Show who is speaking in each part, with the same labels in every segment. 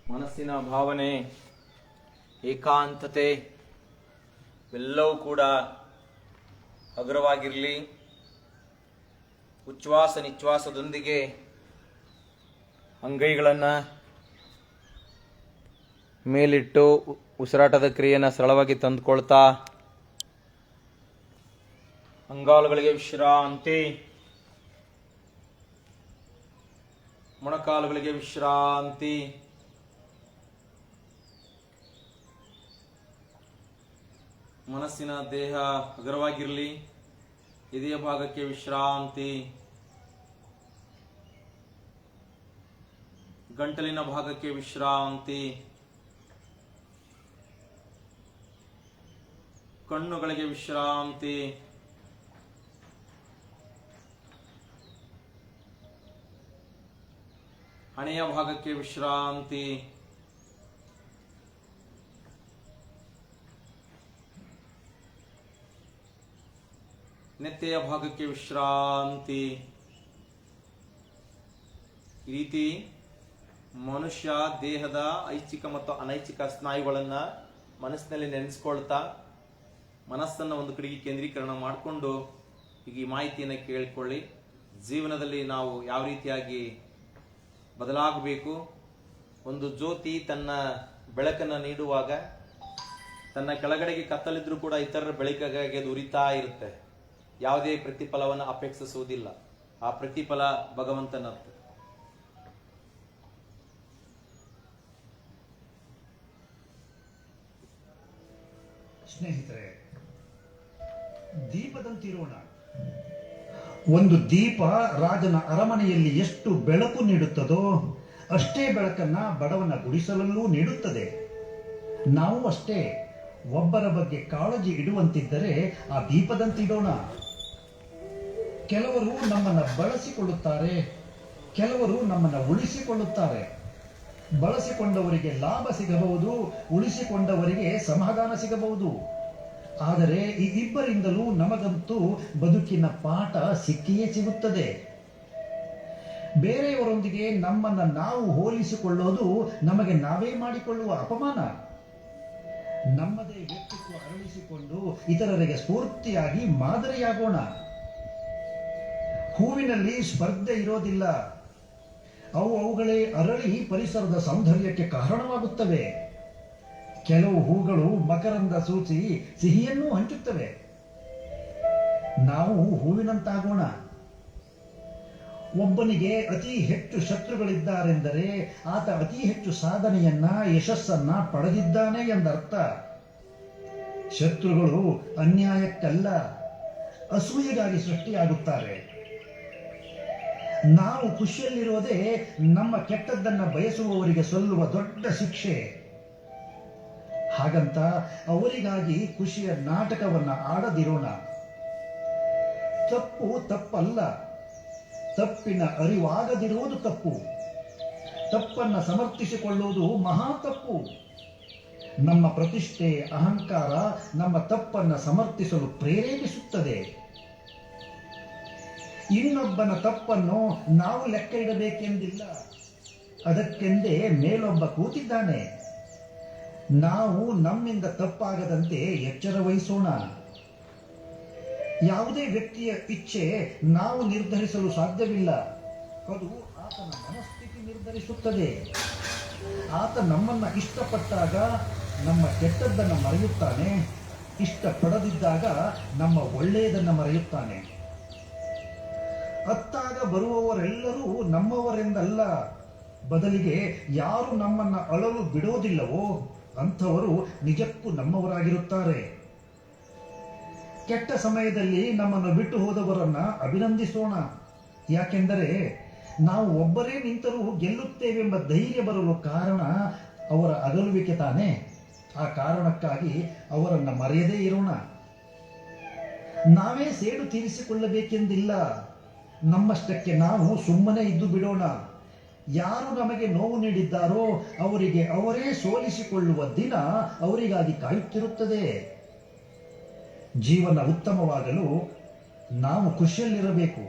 Speaker 1: ಮನಸ್ಸಿನ ಭಾವನೆ, ಏಕಾಂತತೆ ಎಲ್ಲವೂ ಕೂಡ ಹಗುರವಾಗಿರಲಿ. ಉಚ್ಛ್ವಾಸ ನಿಶ್ವಾಸದೊಂದಿಗೆ ಅಂಗೈಗಳನ್ನು ಮೇಲಿಟ್ಟು ಉಸಿರಾಟದ ಕ್ರಿಯೆಯನ್ನು ಸರಳವಾಗಿ ತಂದುಕೊಳ್ತಾ, ಅಂಗಾಲುಗಳಿಗೆ ವಿಶ್ರಾಂತಿ, ಮೊಣಕಾಲುಗಳಿಗೆ ವಿಶ್ರಾಂತಿ, ಮನಸ್ಸಿನ ದೇಹ ಹಗುರವಾಗಿರಲಿ. ಎದೆಯ ಭಾಗಕ್ಕೆ ವಿಶ್ರಾಂತಿ, ಗಂಟಲಿನ ಭಾಗಕ್ಕೆ ವಿಶ್ರಾಂತಿ, ಕಣ್ಣುಗಳಿಗೆ ವಿಶ್ರಾಂತಿ, ಹಣೆಯ ಭಾಗಕ್ಕೆ ವಿಶ್ರಾಂತಿ, ನೆತ್ತೆಯ ಭಾಗಕ್ಕೆ ವಿಶ್ರಾಂತಿ. ಈ ರೀತಿ ಮನುಷ್ಯ ದೇಹದ ಐಚ್ಛಿಕ ಮತ್ತು ಅನೈಚ್ಛಿಕ ಸ್ನಾಯುಗಳನ್ನು ಮನಸ್ಸಿನಲ್ಲಿ ನೆನೆಸ್ಕೊಳ್ತಾ ಮನಸ್ಸನ್ನು ಒಂದು ಕಡೆಗೆ ಕೇಂದ್ರೀಕರಣ ಮಾಡಿಕೊಂಡು ಈಗ ಈ ಮಾಹಿತಿಯನ್ನು ಕೇಳಿಕೊಳ್ಳಿ. ಜೀವನದಲ್ಲಿ ನಾವು ಯಾವ ರೀತಿಯಾಗಿ ಬದಲಾಗಬೇಕು. ಒಂದು ಜ್ಯೋತಿ ತನ್ನ ಬೆಳಕನ್ನು ನೀಡುವಾಗ ತನ್ನ ಕೆಳಗಡೆಗೆ ಕತ್ತಲಿದ್ರೂ ಕೂಡ ಇತರರ ಬೆಳಕಿಗಾಗಿ ಅದು ಉರಿತಾ ಇರುತ್ತೆ. ಯಾವುದೇ ಪ್ರತಿಫಲವನ್ನು ಅಪೇಕ್ಷಿಸುವುದಿಲ್ಲ. ಆ ಪ್ರತಿಫಲ ಭಗವಂತನದ್ದು.
Speaker 2: ಸ್ನೇಹಿತರೆ, ದೀಪದಂತಿರೋಣ. ಒಂದು ದೀಪ ರಾಜನ ಅರಮನೆಯಲ್ಲಿ ಎಷ್ಟು ಬೆಳಕು ನೀಡುತ್ತದೋ ಅಷ್ಟೇ ಬೆಳಕನ್ನ ಬಡವನ ಗುಡಿಸಲಲ್ಲೂ ನೀಡುತ್ತದೆ. ನಾವು ಅಷ್ಟೇ ಒಬ್ಬರ ಬಗ್ಗೆ ಕಾಳಜಿ ಇಡುವಂತಿದ್ದರೆ ಆ ದೀಪದಂತಿಡೋಣ. ಕೆಲವರು ನಮ್ಮನ್ನು ಬಳಸಿಕೊಳ್ಳುತ್ತಾರೆ, ಕೆಲವರು ನಮ್ಮನ್ನು ಉಳಿಸಿಕೊಳ್ಳುತ್ತಾರೆ. ಬಳಸಿಕೊಂಡವರಿಗೆ ಲಾಭ ಸಿಗಬಹುದು, ಉಳಿಸಿಕೊಂಡವರಿಗೆ ಸಮಾಧಾನ ಸಿಗಬಹುದು. ಆದರೆ ಈ ಇಬ್ಬರಿಂದಲೂ ನಮಗಂತೂ ಬದುಕಿನ ಪಾಠ ಸಿಕ್ಕಿಯೇ ಸಿಗುತ್ತದೆ. ಬೇರೆಯವರೊಂದಿಗೆ ನಮ್ಮನ್ನು ನಾವು ಹೋಲಿಸಿಕೊಳ್ಳೋದು ನಮಗೆ ನಾವೇ ಮಾಡಿಕೊಳ್ಳುವ ಅಪಮಾನ. ನಮ್ಮದೇ ವ್ಯಕ್ತಿತ್ವ ಅರಳಿಸಿಕೊಂಡು ಇತರರಿಗೆ ಸ್ಫೂರ್ತಿಯಾಗಿ ಮಾದರಿಯಾಗೋಣ. ಹೂವಿನಲ್ಲಿ ಸ್ಪರ್ಧೆ ಇರೋದಿಲ್ಲ. ಅವುಗಳೇ ಅರಳಿ ಪರಿಸರದ ಸೌಂದರ್ಯಕ್ಕೆ ಕಾರಣವಾಗುತ್ತವೆ. ಕೆಲವು ಹೂಗಳು ಮಕರಂದ ಸೂಸಿ ಸಿಹಿಯನ್ನೂ ಹಂಚುತ್ತವೆ. ನಾವು ಹೂವಿನಂತಾಗೋಣ. ಒಬ್ಬನಿಗೆ ಅತಿ ಹೆಚ್ಚು ಶತ್ರುಗಳಿದ್ದಾರೆಂದರೆ ಆತ ಅತಿ ಹೆಚ್ಚು ಸಾಧನೆಯನ್ನ, ಯಶಸ್ಸನ್ನ ಪಡೆದಿದ್ದಾನೆ ಎಂದರ್ಥ. ಶತ್ರುಗಳು ಅನ್ಯಾಯಕ್ಕಲ್ಲ, ಅಸೂಯೆಗಾಗಿ ಸೃಷ್ಟಿಯಾಗುತ್ತಾರೆ. ನಾವು ಖುಷಿಯಲ್ಲಿರೋದೇ ನಮ್ಮ ಕೆಟ್ಟದ್ದನ್ನ ಬಯಸುವವರಿಗೆ ಸಲ್ಲುವ ದೊಡ್ಡ ಶಿಕ್ಷೆ. ಹಾಗಂತ ಅವರಿಗಾಗಿ ಖುಷಿಯ ನಾಟಕವನ್ನ ಆಡದಿರೋಣ. ತಪ್ಪು ತಪ್ಪಲ್ಲ, ತಪ್ಪಿನ ಅರಿವಾಗದಿರುವುದು ತಪ್ಪು. ತಪ್ಪನ್ನ ಸಮರ್ಥಿಸಿಕೊಳ್ಳುವುದು ಮಹಾ ತಪ್ಪು. ನಮ್ಮ ಪ್ರತಿಷ್ಠೆ, ಅಹಂಕಾರ ನಮ್ಮ ತಪ್ಪನ್ನ ಸಮರ್ಥಿಸಲು ಪ್ರೇರೇಪಿಸುತ್ತದೆ. ಇನ್ನೊಬ್ಬನ ತಪ್ಪನ್ನು ನಾವು ಲೆಕ್ಕ ಇಡಬೇಕೆಂದಿಲ್ಲ. ಅದಕ್ಕೆಂದೇ ಮೇಲೊಬ್ಬ ಕೂತಿದ್ದಾನೆ. ನಾವು ನಮ್ಮಿಂದ ತಪ್ಪಾಗದಂತೆ ಎಚ್ಚರ ವಹಿಸೋಣ. ಯಾವುದೇ ವ್ಯಕ್ತಿಯ ಇಚ್ಛೆ ನಾವು ನಿರ್ಧರಿಸಲು ಸಾಧ್ಯವಿಲ್ಲ. ಅದು ಆತನ ಮನಸ್ಥಿತಿ ನಿರ್ಧರಿಸುತ್ತದೆ. ಆತ ನಮ್ಮನ್ನ ಇಷ್ಟಪಟ್ಟಾಗ ನಮ್ಮ ಕೆಟ್ಟದ್ದನ್ನು ಮರೆಯುತ್ತಾನೆ, ಇಷ್ಟಪಡದಿದ್ದಾಗ ನಮ್ಮ ಒಳ್ಳೆಯದನ್ನು ಮರೆಯುತ್ತಾನೆ. ಅತ್ತಾಗ ಬರುವವರೆಲ್ಲರೂ ನಮ್ಮವರೆಂದಲ್ಲ, ಬದಲಿಗೆ ಯಾರು ನಮ್ಮನ್ನ ಅಳಲು ಬಿಡೋದಿಲ್ಲವೋ ಅಂಥವರು ನಿಜಕ್ಕೂ ನಮ್ಮವರಾಗಿರುತ್ತಾರೆ. ಕೆಟ್ಟ ಸಮಯದಲ್ಲಿ ನಮ್ಮನ್ನು ಬಿಟ್ಟು ಹೋದವರನ್ನ ಅಭಿನಂದಿಸೋಣ. ಯಾಕೆಂದರೆ ನಾವು ಒಬ್ಬರೇ ನಿಂತರೂ ಗೆಲ್ಲುತ್ತೇವೆಂಬ ಧೈರ್ಯ ಬರಲು ಕಾರಣ ಅವರ ಅಗಲುವಿಕೆ ತಾನೇ. ಆ ಕಾರಣಕ್ಕಾಗಿ ಅವರನ್ನ ಮರೆಯದೇ ಇರೋಣ. ನಾವೇ ಸೇಡು ತೀರಿಸಿಕೊಳ್ಳಬೇಕೆಂದಿಲ್ಲ. ನಮ್ಮಷ್ಟಕ್ಕೆ ನಾವು ಸುಮ್ಮನೆ ಇದ್ದು ಬಿಡೋಣ. ಯಾರು ನಮಗೆ ನೋವು ನೀಡಿದ್ದಾರೋ ಅವರಿಗೆ ಅವರೇ ಸೋಲಿಸಿಕೊಳ್ಳುವ ದಿನ ಅವರಿಗಾಗಿ ಕಾಯುತ್ತಿರುತ್ತದೆ. ಜೀವನ ಉತ್ತಮವಾಗಲು ನಾವು ಖುಷಿಯಲ್ಲಿರಬೇಕು.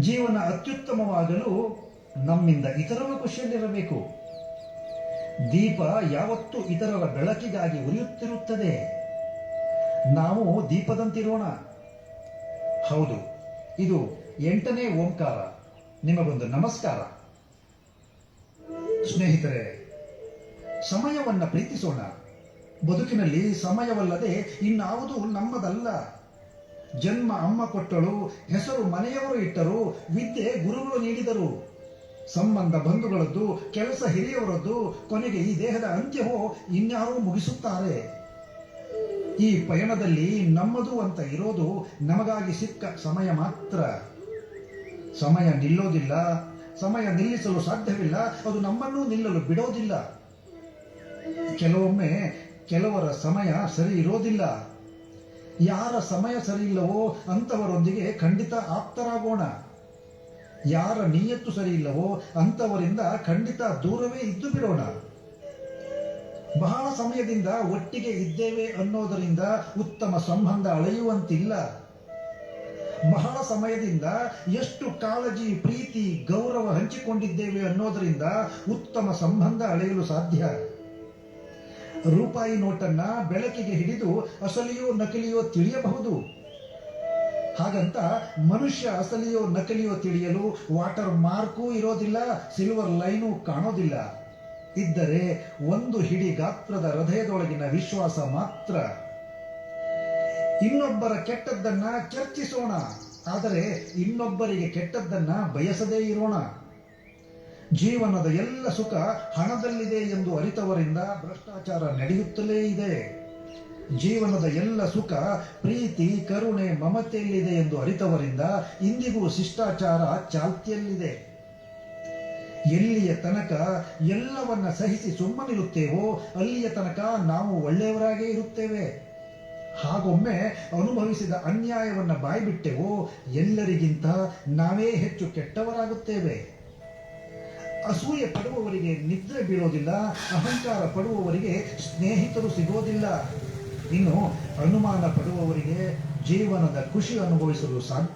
Speaker 2: ಜೀವನ ಅತ್ಯುತ್ತಮವಾಗಲು ನಮ್ಮಿಂದ ಇತರರು ಖುಷಿಯಲ್ಲಿರಬೇಕು. ದೀಪ ಯಾವತ್ತೂ ಇತರರ ಬೆಳಕಿಗಾಗಿ ಉರಿಯುತ್ತಿರುತ್ತದೆ. ನಾವು ದೀಪದಂತಿರೋಣ. ಹೌದು, ಇದು 8ನೇ ಓಂಕಾರ. ನಿಮಗೊಂದು ನಮಸ್ಕಾರ. ಸ್ನೇಹಿತರೆ, ಸಮಯವನ್ನ ಪ್ರೀತಿಸೋಣ. ಬದುಕಿನಲ್ಲಿ ಸಮಯವಲ್ಲದೆ ಇನ್ನಾವುದೂ ನಮ್ಮದಲ್ಲ. ಜನ್ಮ ಅಮ್ಮ ಕೊಟ್ಟಳು, ಹೆಸರು ಮನೆಯವರು ಇಟ್ಟರು, ವಿದ್ಯೆ ಗುರುಗಳು ನೀಡಿದರು. ಸಂಬಂಧ ಬಂಧುಗಳದ್ದು, ಕೆಲಸ ಹಿರಿಯವರದ್ದು, ಕೊನೆಗೆ ಈ ದೇಹದ ಅಂತ್ಯವೋ ಇನ್ಯಾರೂ ಮುಗಿಸುತ್ತಾರೆ. ಈ ಪಯಣದಲ್ಲಿ ನಮ್ಮದು ಅಂತ ಇರೋದು ನಮಗಾಗಿ ಸಿಕ್ಕ ಸಮಯ ಮಾತ್ರ. ಸಮಯ ನಿಲ್ಲೋದಿಲ್ಲ, ಸಮಯ ನಿಲ್ಲಿಸಲು ಸಾಧ್ಯವಿಲ್ಲ, ಅದು ನಮ್ಮನ್ನೂ ನಿಲ್ಲಲು ಬಿಡೋದಿಲ್ಲ. ಕೆಲವೊಮ್ಮೆ ಕೆಲವರ ಸಮಯ ಸರಿ ಇರೋದಿಲ್ಲ. ಯಾರ ಸಮಯ ಸರಿ ಇಲ್ಲವೋ ಅಂತವರೊಂದಿಗೆ ಖಂಡಿತ ಆಪ್ತರಾಗೋಣ. ಯಾರ ನಿಯತ್ತು ಸರಿ ಇಲ್ಲವೋ ಅಂತವರಿಂದ ಖಂಡಿತ ದೂರವೇ ಇದ್ದು ಬಿಡೋಣ. ಬಹಳ ಸಮಯದಿಂದ ಒಟ್ಟಿಗೆ ಇದ್ದೇವೆ ಅನ್ನೋದರಿಂದ ಉತ್ತಮ ಸಂಬಂಧ ಅಳೆಯುವಂತಿಲ್ಲ. ಬಹಳ ಸಮಯದಿಂದ ಎಷ್ಟು ಕಾಳಜಿ, ಪ್ರೀತಿ, ಗೌರವ ಹಂಚಿಕೊಂಡಿದ್ದೇವೆ ಅನ್ನೋದರಿಂದ ಉತ್ತಮ ಸಂಬಂಧ ಅಳೆಯಲು ಸಾಧ್ಯ. ರೂಪಾಯಿ ನೋಟನ್ನ ಬೆಳಕಿಗೆ ಹಿಡಿದು ಅಸಲಿಯೋ ನಕಲಿಯೋ ತಿಳಿಯಬಹುದು. ಹಾಗಂತ ಮನುಷ್ಯ ಅಸಲಿಯೋ ನಕಲಿಯೋ ತಿಳಿಯಲು ವಾಟರ್ ಮಾರ್ಕೂ ಇರೋದಿಲ್ಲ, ಸಿಲ್ವರ್ ಲೈನು ಕಾಣೋದಿಲ್ಲ. ಇದ್ದರೆ ಒಂದು ಹಿಡಿ ಗಾತ್ರದ ಹೃದಯದೊಳಗಿನ ವಿಶ್ವಾಸ ಮಾತ್ರ. ಇನ್ನೊಬ್ಬರ ಕೆಟ್ಟದ್ದನ್ನ ಚರ್ಚಿಸೋಣ, ಆದರೆ ಇನ್ನೊಬ್ಬರಿಗೆ ಕೆಟ್ಟದ್ದನ್ನ ಬಯಸದೇ ಇರೋಣ. ಜೀವನದ ಎಲ್ಲ ಸುಖ ಹಣದಲ್ಲಿದೆ ಎಂದು ಅರಿತವರಿಂದ ಭ್ರಷ್ಟಾಚಾರ ನಡೆಯುತ್ತಲೇ ಇದೆ. ಜೀವನದ ಎಲ್ಲ ಸುಖ ಪ್ರೀತಿ, ಕರುಣೆ, ಮಮತೆಯಲ್ಲಿದೆ ಎಂದು ಅರಿತವರಿಂದ ಇಂದಿಗೂ ಶಿಷ್ಟಾಚಾರ ಚಾಲ್ತಿಯಲ್ಲಿದೆ. ಎಲ್ಲಿಯ ತನಕ ಎಲ್ಲವನ್ನ ಸಹಿಸಿ ಸುಮ್ಮನಿರುತ್ತೇವೋ ಅಲ್ಲಿಯ ತನಕ ನಾವು ಒಳ್ಳೆಯವರಾಗೇ ಇರುತ್ತೇವೆ. ಹಾಗೊಮ್ಮೆ ಅನುಭವಿಸಿದ ಅನ್ಯಾಯವನ್ನ ಬಾಯ್ಬಿಟ್ಟೆವೋ ಎಲ್ಲರಿಗಿಂತ ನಾವೇ ಹೆಚ್ಚು ಕೆಟ್ಟವರಾಗುತ್ತೇವೆ. ಅಸೂಯೆ ಪಡುವವರಿಗೆ ನಿದ್ರೆ ಬೀಳೋದಿಲ್ಲ, ಅಹಂಕಾರ ಪಡುವವರಿಗೆ ಸ್ನೇಹಿತರು ಸಿಗೋದಿಲ್ಲ. ಇನ್ನು ಅನುಮಾನ ಪಡುವವರಿಗೆ ಜೀವನದ ಖುಷಿ ಅನುಭವಿಸಲು ಸಾಧ್ಯ.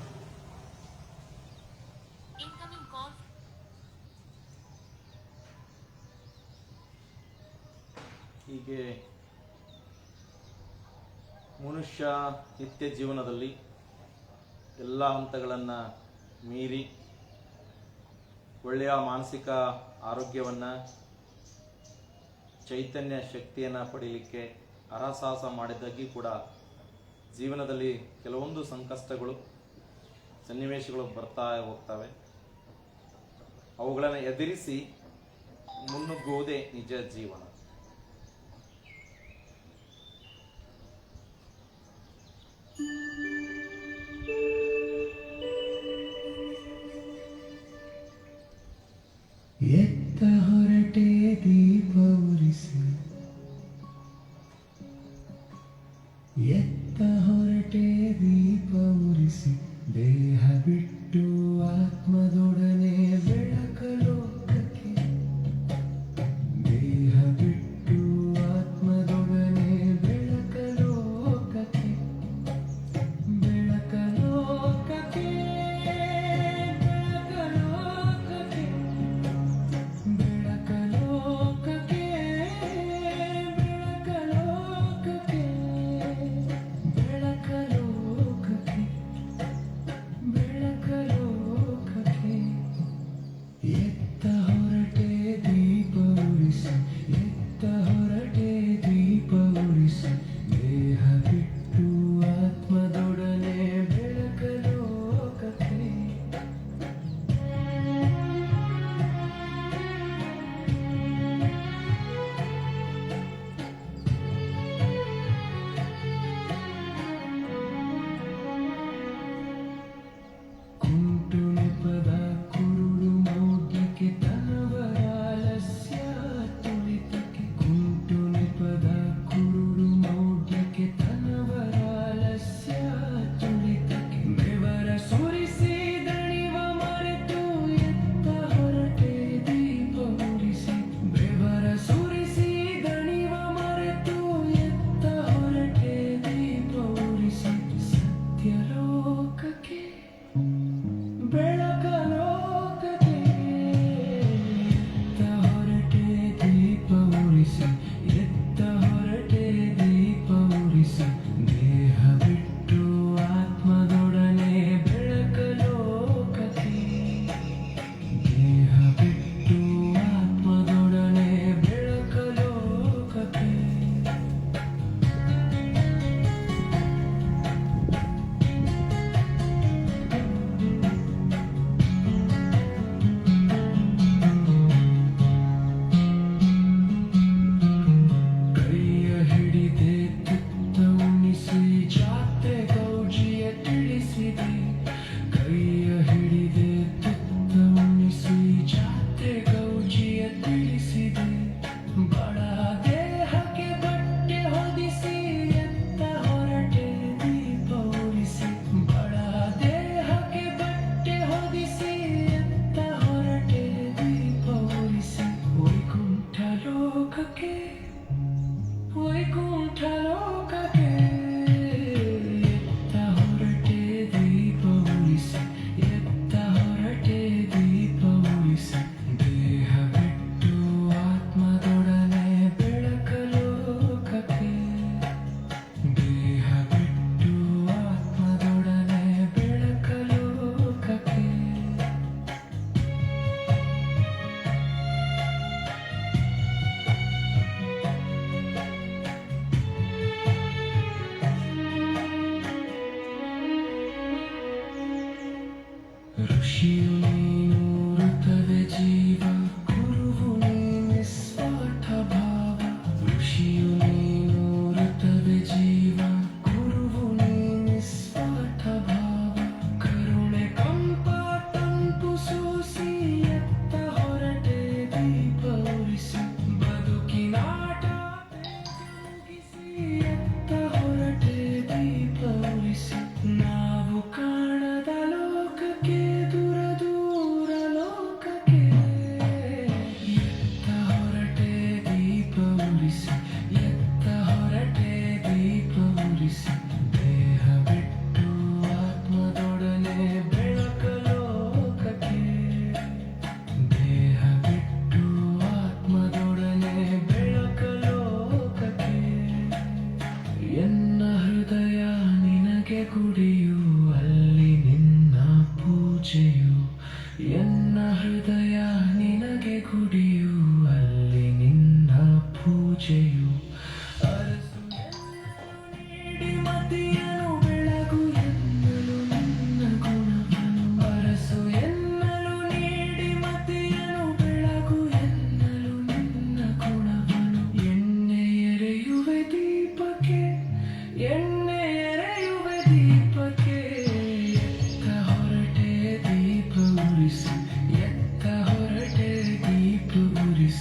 Speaker 1: ಹೀಗೆ ಮನುಷ್ಯ ನಿತ್ಯ ಜೀವನದಲ್ಲಿ ಎಲ್ಲ ಹಂತಗಳನ್ನು ಮೀರಿ ಒಳ್ಳೆಯ ಮಾನಸಿಕ ಆರೋಗ್ಯವನ್ನು, ಚೈತನ್ಯ ಶಕ್ತಿಯನ್ನು ಪಡೀಲಿಕ್ಕೆ ಹರಸಾಹಸ ಮಾಡಿದ್ದಾಗಿ ಕೂಡ ಜೀವನದಲ್ಲಿ ಕೆಲವೊಂದು ಸಂಕಷ್ಟಗಳು, ಸನ್ನಿವೇಶಗಳು ಬರ್ತಾ ಹೋಗ್ತವೆ. ಅವುಗಳನ್ನು ಎದುರಿಸಿ ಮುನ್ನುಗ್ಗುವುದೇ ನಿಜ ಜೀವನ.
Speaker 3: ಎತ್ತ ಹೊರಟೆ ದೀಪ ಉರಿಸಿ, ಎತ್ತ ಹೊರಟೆ ದೀಪ ಉರಿಸಿ, ದೇಹ ಬಿಟ್ಟು ಆತ್ಮದೊಡನೆ ಬೆಳಕ ಲೋಕಕ್ಕೆ, ದೇಹ ಬಿಟ್ಟು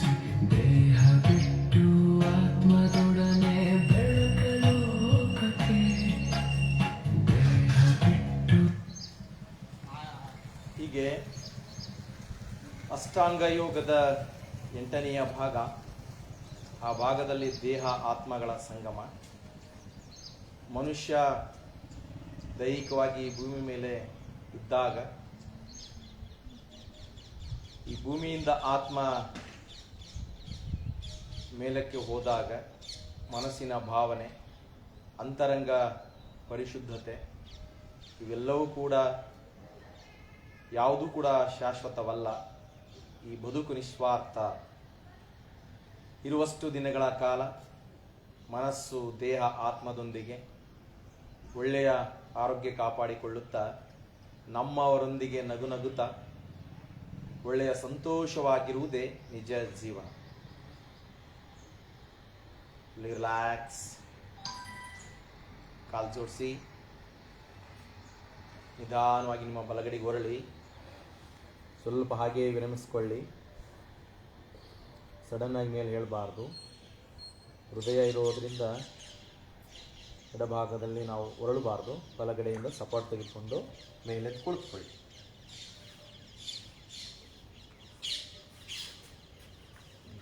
Speaker 3: ತೋರಿಸಿ ದೇಹ ಬಿಟ್ಟು ಆತ್ಮದೊಡನೆ ಬೆಳಗಲು ಲೋಕಕ್ಕೆ ದೇಹ ಬಿಟ್ಟು.
Speaker 1: ಹೀಗೆ ಅಷ್ಟಾಂಗ ಯೋಗದ 8ನೆಯ ಭಾಗ, ಆ ಭಾಗದಲ್ಲಿ ದೇಹ ಆತ್ಮಗಳ ಸಂಗಮ. ಮನುಷ್ಯ ದೈಹಿಕವಾಗಿ ಭೂಮಿ ಮೇಲೆ ಇದ್ದಾಗ ಈ ಭೂಮಿಯಿಂದ ಆತ್ಮ ಮೇಲಕ್ಕೆ ಹೋದಾಗ ಮನಸ್ಸಿನ ಭಾವನೆ, ಅಂತರಂಗ ಪರಿಶುದ್ಧತೆ ಇವೆಲ್ಲವೂ ಕೂಡ ಯಾವುದೂ ಕೂಡ ಶಾಶ್ವತವಲ್ಲ. ಈ ಬದುಕು ನಿಸ್ವಾರ್ಥ. ಇರುವಷ್ಟು ದಿನಗಳ ಕಾಲ ಮನಸ್ಸು ದೇಹ ಆತ್ಮದೊಂದಿಗೆ ಒಳ್ಳೆಯ ಆರೋಗ್ಯ ಕಾಪಾಡಿಕೊಳ್ಳುತ್ತಾ ನಮ್ಮವರೊಂದಿಗೆ ನಗುತ್ತಾ ಒಳ್ಳೆಯ ಸಂತೋಷವಾಗಿರುವುದೇ ನಿಜ ಜೀವನ. ರಿಲ್ಯಾಕ್ಸ್, ಕಾಲು ಜೋಡಿಸಿ ನಿಧಾನವಾಗಿ ನಿಮ್ಮ ಬಲಗಡೆಗೆ ಹೊರಳಿ, ಸ್ವಲ್ಪ ಹಾಗೆ ವಿರಮಿಸ್ಕೊಳ್ಳಿ. ಸಡನ್ನಾಗಿ ಮೇಲೆ ಹೇಳಬಾರ್ದು. ಹೃದಯ ಇರೋದರಿಂದ ಎಡಭಾಗದಲ್ಲಿ ನಾವು ಹೊರಳಬಾರ್ದು. ಬಲಗಡೆಯಿಂದ ಸಪೋರ್ಟ್ ತೆಗೆದುಕೊಂಡು ಮೇಲೆ ಕುಳಿತುಕೊಳ್ಳಿ.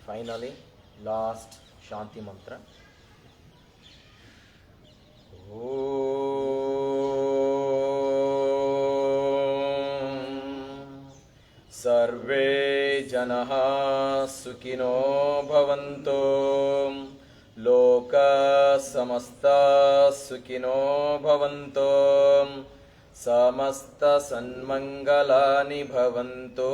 Speaker 1: ಫೈನಲಿ ಲಾಸ್ಟ್ ಶಾಂತಿ ಮಂತ್ರ. ಸರ್ವೇ ಜನಃ ಸುಖಿನೋ ಭವಂತು, ಲೋಕ ಸಮಸ್ತ ಸುಖಿನೋ ಭವಂತು, ಸಮಸ್ತ ಸನ್ಮಂಗಲಾನಿ ಭವಂತು.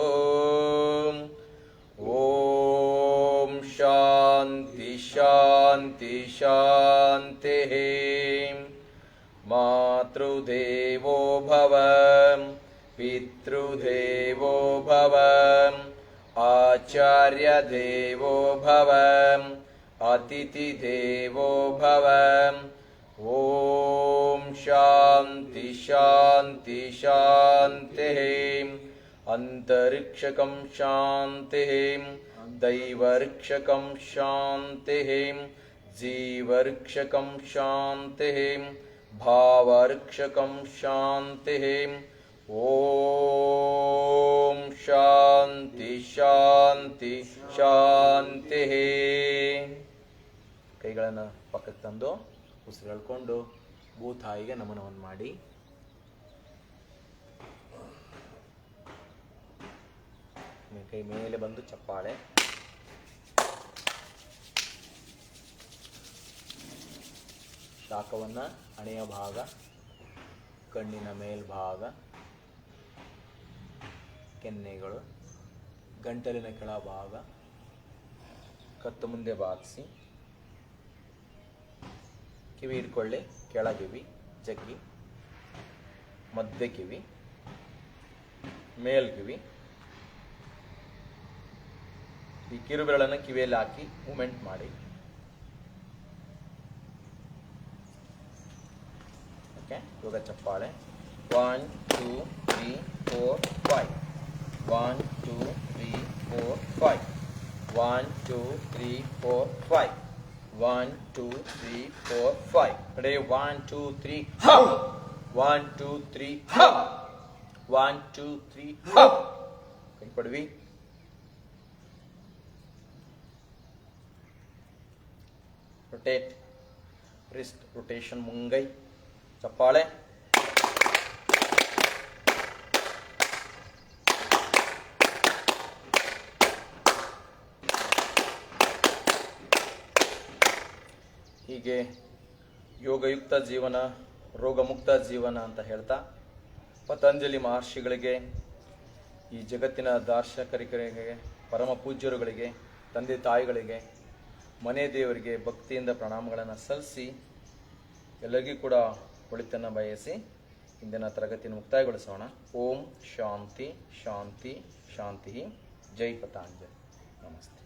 Speaker 1: ಓಂ ಶಾಂತಿ ಶಾಂತಿ ಶಾಂತಿ. ಮಾತೃದೇವೋ ಭವ, ಪಿತೃದೇವೋ ಭವ, ಆಚಾರ್ಯ ದೇವೋ ಭವ, ಅತಿಥಿ ದೇವೋ ಭವ. ಓಂ ಶಾಂತಿ ಶಾಂತಿ ಶಾಂತಿ. ಅಂತರಿಕ್ಷಕಂ ಶಾಂತಿ, ದೈವರ್ಕ್ಷಕಂ ಶಾಂತಿ, ಜೀವರ್ಕ್ಷಕಂ ಶಾಂತಿ, ಭಾವರ್ಕ್ಷಕಂ ಶಾಂತಿ. ಓಂ ಶಾಂತಿ ಶಾಂತಿ ಶಾಂತಿ. ಕೈಗಳನ್ನು ಪಕ್ಕಕ್ಕೆ ತಂದು ಉಸಿರು ಎಳ್ಕೊಂಡು ಭೂತಾಯಿಗೆ ನಮನವನ್ನು ಮಾಡಿ. ಕೈ ಮೇಲೆ ಬಂದು ಚಪ್ಪಾಳೆ. ಶಾಖವನ್ನು ಹಣೆಯ ಭಾಗ, ಕಣ್ಣಿನ ಮೇಲ್ಭಾಗ, ಕೆನ್ನೆಗಳು, ಗಂಟಲಿನ ಕೆಳಭಾಗ, ಕತ್ತು ಮುಂದೆ ಬಾಗಿಸಿ. ಕಿವಿ ಇಟ್ಕೊಳ್ಳಿ. ಕೆಳಗಿವಿ, ಜಗ್ಗಿ, ಮಧ್ಯ ಕಿವಿ, ಮೇಲ್ಕಿವಿ. ಈ ಕಿರುಬೆರಳನ್ನು ಕಿವಿಯಲ್ಲಿ ಹಾಕಿ ಮೂಮೆಂಟ್ ಮಾಡಿ. ಓಕೆ, ಇವಾಗ ಚಪ್ಪಾಳೆ. 1 2 3 4 5. 1 2 3 4 5. 1 2 3 4 5. 1 2 3 4 5. Ready? 1 2 3 hop. 1 2 3 hop. 1 2 3 hop. ಕೈ ಕೊಡ್ವಿ. ರೊಟೇಟ್, ರಿಸ್ಟ್ ರೊಟೇಷನ್, ಮುಂಗೈ, ಚಪ್ಪಾಳೆ. ಹೀಗೆ ಯೋಗಯುಕ್ತ ಜೀವನ, ರೋಗಮುಕ್ತ ಜೀವನ ಅಂತ ಹೇಳ್ತಾ ಪತಂಜಲಿ ಮಹರ್ಷಿಗಳಿಗೆ, ಈ ಜಗತ್ತಿನ ದಾರ್ಶನಿಕರಿಗೆ, ಪರಮ ಪೂಜ್ಯರುಗಳಿಗೆ, ತಂದೆ ತಾಯಿಗಳಿಗೆ, ಮನೆ ದೇವರಿಗೆ ಭಕ್ತಿಯಿಂದ ಪ್ರಣಾಮಗಳನ್ನು ಸಲ್ಲಿಸಿ ಎಲ್ಲರಿಗೂ ಕೂಡ ಒಳಿತನ್ನು ಬಯಸಿ ಇಂದಿನ ತರಗತಿಯನ್ನು ಮುಕ್ತಾಯಗೊಳಿಸೋಣ. ಓಂ ಶಾಂತಿ ಶಾಂತಿ ಶಾಂತಿ. ಜೈ ಪತಾಂಜಲಿ. ನಮಸ್ತೆ.